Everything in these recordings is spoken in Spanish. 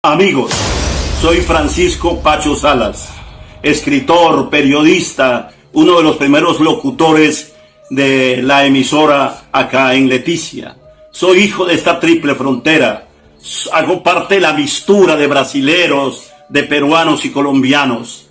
Amigos, soy Francisco Pacho Salas, escritor, periodista, uno de los primeros locutores de la emisora acá en Leticia. Soy hijo de esta triple frontera, hago parte de la mistura de brasileros, de peruanos y colombianos.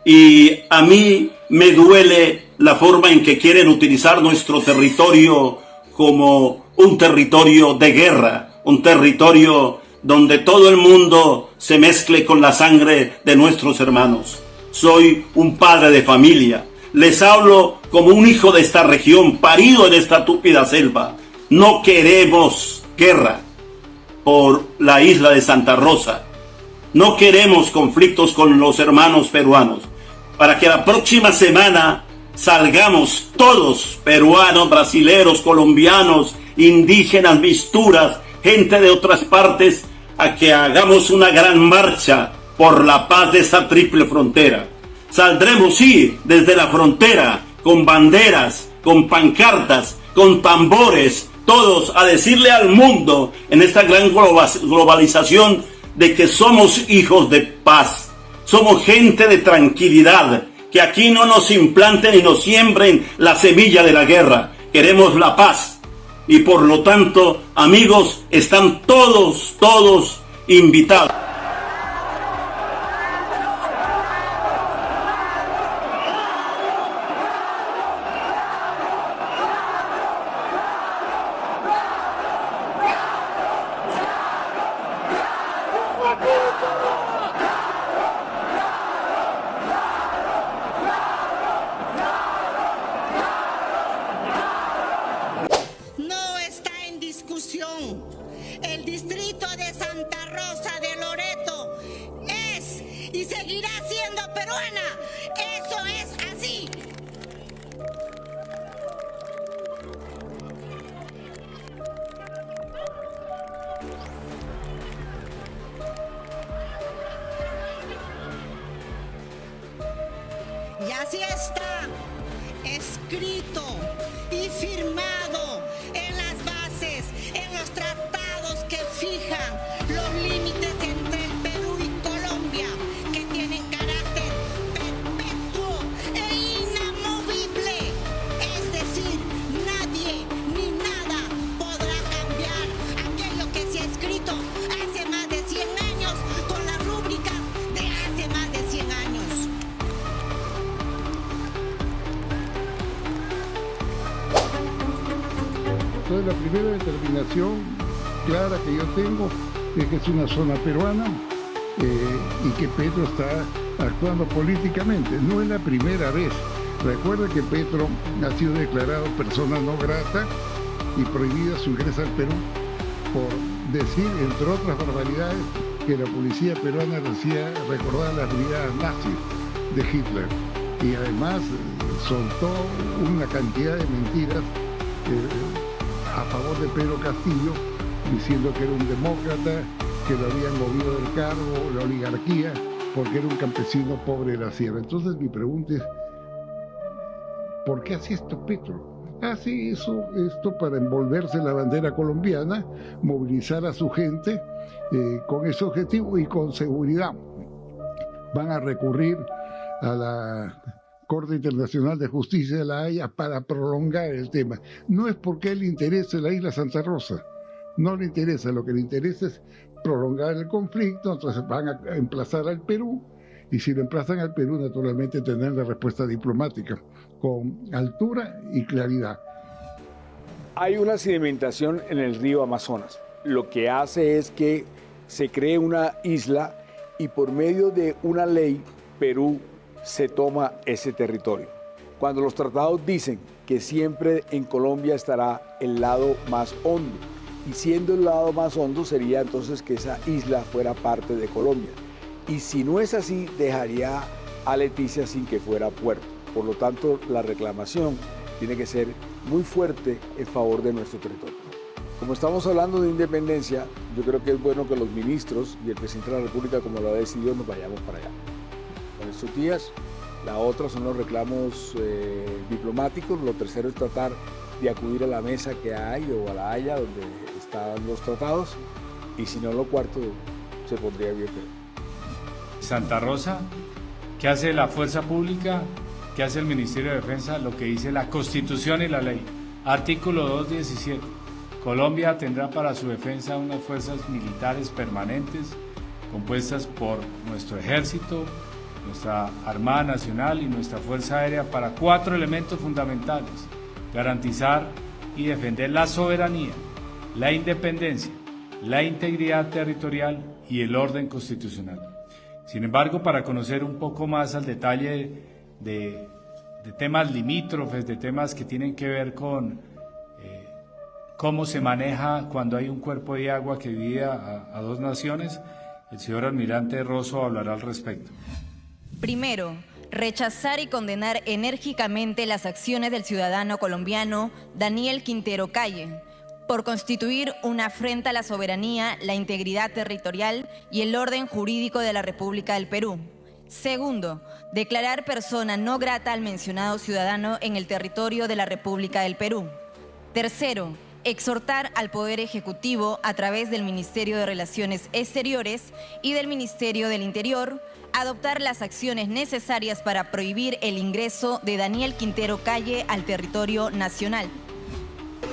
Y a mí me duele la forma en que quieren utilizar nuestro territorio como un territorio de guerra, un territorio donde todo el mundo se mezcle con la sangre de nuestros hermanos. Soy un padre de familia, les hablo como un hijo de esta región, parido en esta túpida selva. No queremos guerra por la isla de Santa Rosa, no queremos conflictos con los hermanos peruanos, para que la próxima semana salgamos todos, peruanos, brasileros, colombianos, indígenas, misturas, gente de otras partes, a que hagamos una gran marcha por la paz de esta triple frontera. Saldremos, sí, desde la frontera, con banderas, con pancartas, con tambores, todos a decirle al mundo en esta gran globalización de que somos hijos de paz, somos gente de tranquilidad, que aquí no nos implanten y nos siembren la semilla de la guerra. Queremos la paz. Y por lo tanto, amigos, están todos invitados. El distrito de Santa Rosa de Loreto es y seguirá siendo peruana. Eso es así. Y así está escrito y firmado en las bases, en los tratados que fijan los límites entre el Perú y Colombia, que tienen carácter perpetuo e inamovible. Es decir, nadie ni nada podrá cambiar aquello que se ha escrito hace más de 100 años con las rúbricas de hace más de 100 años. Entonces la primera determinación clara que yo tengo es que es una zona peruana y que Petro está actuando políticamente. No es la primera vez. Recuerda que Petro ha sido declarado persona no grata y prohibida su ingreso al Perú por decir, entre otras barbaridades, que la policía peruana decía recordar las brigadas nazis de Hitler. Y además soltó una cantidad de mentiras a favor de Pedro Castillo, diciendo que era un demócrata, que lo habían movido del cargo, la oligarquía, porque era un campesino pobre de la sierra. Entonces mi pregunta es, ¿por qué hace esto Petro? Hace esto para envolverse en la bandera colombiana, movilizar a su gente con ese objetivo y con seguridad. Van a recurrir a la Corte Internacional de Justicia de La Haya para prolongar el tema. No es porque le interese la isla Santa Rosa, no le interesa, lo que le interesa es prolongar el conflicto. Entonces van a emplazar al Perú, y si lo emplazan al Perú, naturalmente tendrán la respuesta diplomática, con altura y claridad. Hay una sedimentación en el río Amazonas. Lo que hace es que se cree una isla y por medio de una ley, Perú se toma ese territorio. Cuando los tratados dicen que siempre en Colombia estará el lado más hondo, y siendo el lado más hondo sería entonces que esa isla fuera parte de Colombia. Y si no es así, dejaría a Leticia sin que fuera puerto. Por lo tanto, la reclamación tiene que ser muy fuerte en favor de nuestro territorio. Como estamos hablando de independencia, yo creo que es bueno que los ministros y el presidente de la República, como lo ha decidido, nos vayamos para allá con estos días. La otra son los reclamos diplomáticos. Lo tercero es tratar de acudir a la mesa que hay o a la Haya donde están los tratados. Y si no, lo cuarto se pondría bien feo. Santa Rosa, ¿qué hace la fuerza pública? ¿Qué hace el Ministerio de Defensa? Lo que dice la Constitución y la ley. Artículo 217. Colombia tendrá para su defensa unas fuerzas militares permanentes compuestas por nuestro ejército, nuestra Armada Nacional y nuestra Fuerza Aérea para 4 elementos fundamentales: garantizar y defender la soberanía, la independencia, la integridad territorial y el orden constitucional. Sin embargo, para conocer un poco más al detalle de temas limítrofes, de temas que tienen que ver con cómo se maneja cuando hay un cuerpo de agua que divide a 2 naciones, el señor almirante Rosso hablará al respecto. Primero, rechazar y condenar enérgicamente las acciones del ciudadano colombiano Daniel Quintero Calle por constituir una afrenta a la soberanía, la integridad territorial y el orden jurídico de la República del Perú. Segundo, declarar persona no grata al mencionado ciudadano en el territorio de la República del Perú. Tercero, exhortar al Poder Ejecutivo a través del Ministerio de Relaciones Exteriores y del Ministerio del Interior a adoptar las acciones necesarias para prohibir el ingreso de Daniel Quintero Calle al territorio nacional.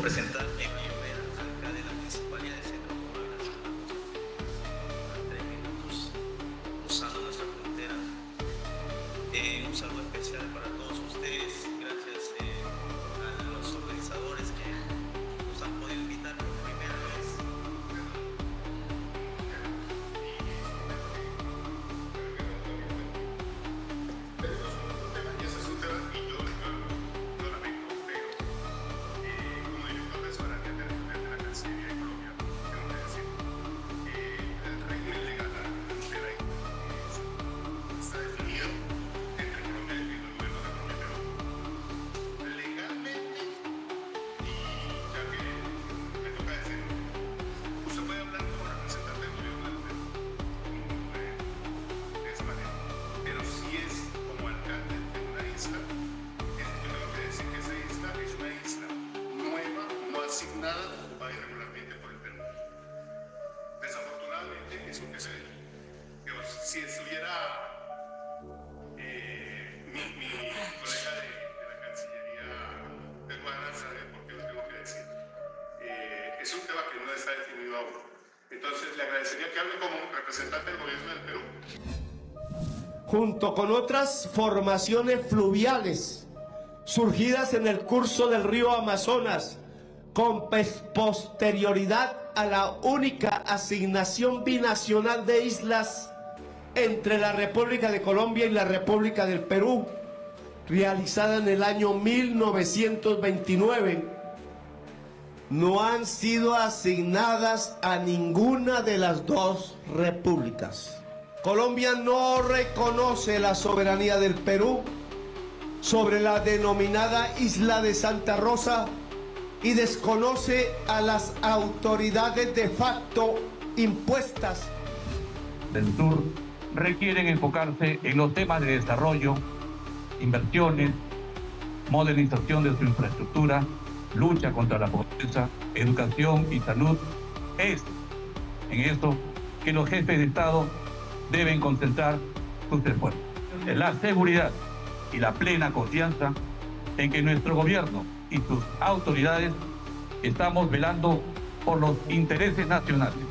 Presentar alcalde de la Municipalidad de Centro Poblacional, 3 minutos cruzando nuestra frontera. Un saludo especial para todos ustedes, gracias a los organizadores que nos han podido invitar por primera vez. Si estuviera mi colega de la Cancillería peruana, sabe por qué lo tengo que decir. Es un tema que no está definido aún. Entonces le agradecería que hable como representante del gobierno del Perú. Junto con otras formaciones fluviales surgidas en el curso del río Amazonas, con posterioridad a la única asignación binacional de islas entre la República de Colombia y la República del Perú, realizada en el año 1929, no han sido asignadas a ninguna de las 2 repúblicas. Colombia no reconoce la soberanía del Perú sobre la denominada Isla de Santa Rosa y desconoce a las autoridades de facto impuestas del sur requieren enfocarse en los temas de desarrollo, inversiones, modernización de su infraestructura, lucha contra la pobreza, educación y salud. Es en esto que los jefes de Estado deben concentrar sus esfuerzos. La seguridad y la plena confianza en que nuestro gobierno y sus autoridades estamos velando por los intereses nacionales,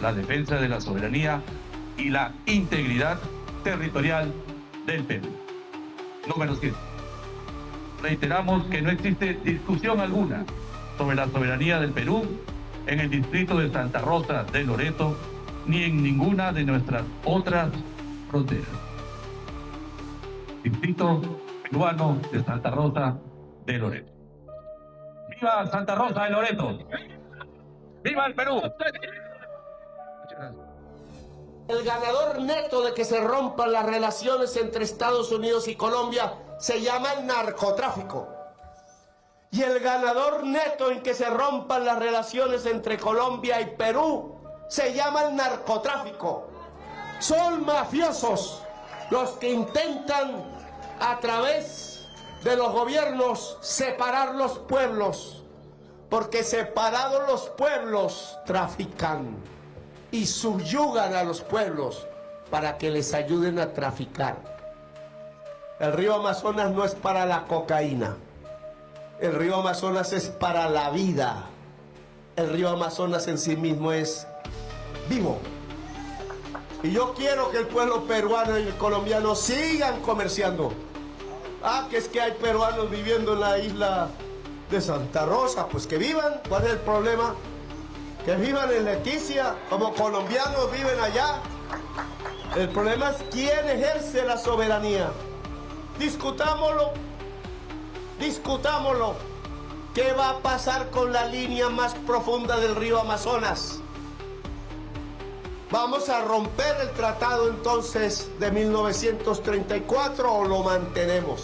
la defensa de la soberanía y la integridad territorial del Perú. Número 7. Reiteramos que no existe discusión alguna sobre la soberanía del Perú en el distrito de Santa Rosa de Loreto ni en ninguna de nuestras otras fronteras. Distrito peruano de Santa Rosa de Loreto. ¡Viva Santa Rosa de Loreto! ¡Viva el Perú! Muchas gracias. El ganador neto de que se rompan las relaciones entre Estados Unidos y Colombia se llama el narcotráfico. Y el ganador neto en que se rompan las relaciones entre Colombia y Perú se llama el narcotráfico. Son mafiosos los que intentan a través de los gobiernos separar los pueblos, porque separados los pueblos trafican. y subyugan a los pueblos para que les ayuden a traficar. El río Amazonas no es para la cocaína. El río Amazonas es para la vida. El río Amazonas en sí mismo es vivo. Y yo quiero que el pueblo peruano y el colombiano sigan comerciando. Que es que hay peruanos viviendo en la isla de Santa Rosa. Pues que vivan. ¿Cuál es el problema? Que vivan en Leticia, como colombianos viven allá. El problema es quién ejerce la soberanía. Discutámoslo. Discutámoslo. ¿Qué va a pasar con la línea más profunda del río Amazonas? ¿Vamos a romper el tratado entonces de 1934 o lo mantenemos?